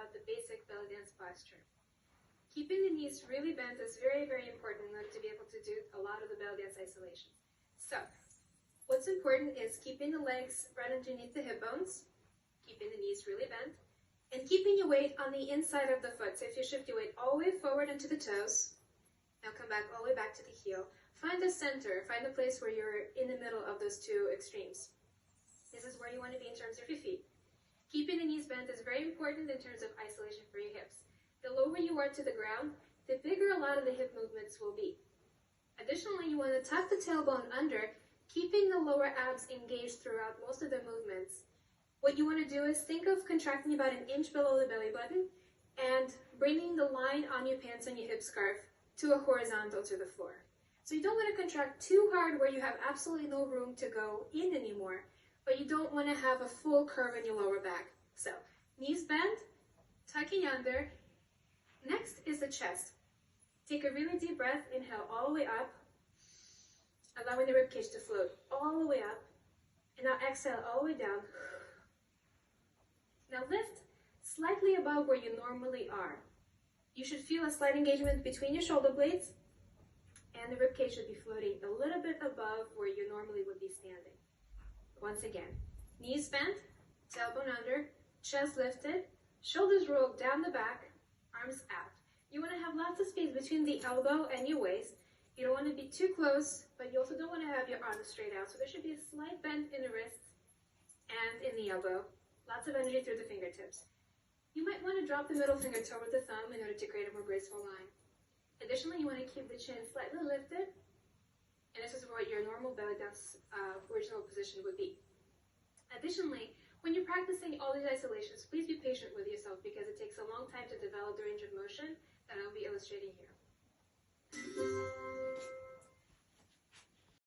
about the basic belly dance posture. Keeping the knees really bent is very, very important in order to be able to do a lot of the belly dance isolations. So, what's important is keeping the legs right underneath the hip bones, keeping the knees really bent, and keeping your weight on the inside of the foot. So if you shift your weight all the way forward into the toes, now come back all the way back to the heel. Find the center, find the place where you're in the middle of those two extremes. This is where you want to be in terms of your feet. Keeping the knees bent is very important in terms of isolation for your hips. The lower you are to the ground, the bigger a lot of the hip movements will be. Additionally, you want to tuck the tailbone under, keeping the lower abs engaged throughout most of the movements. What you want to do is think of contracting about an inch below the belly button and bringing the line on your pants and your hip scarf to a horizontal to the floor. So you don't want to contract too hard where you have absolutely no room to go in anymore, but you don't want to have a full curve in your lower back. So, knees bent, tucking under. Next is the chest. Take a really deep breath, inhale all the way up, allowing the ribcage to float all the way up, and now exhale all the way down. Now lift slightly above where you normally are. You should feel a slight engagement between your shoulder blades, and the ribcage should be floating a little bit above where you normally would be standing. Once again, knees bent, tailbone under, chest lifted, shoulders rolled down the back, arms out. You want to have lots of space between the elbow and your waist. You don't want to be too close, but you also don't want to have your arms straight out. So there should be a slight bend in the wrists and in the elbow. Lots of energy through the fingertips. You might want to drop the middle finger toward the thumb in order to create a more graceful line. Additionally, you want to keep the chin slightly lifted, and this is what your normal belly dance original position would be. Additionally, when you're practicing all these isolations, please be patient with yourself because it takes a long time to develop the range of motion that I'll be illustrating here.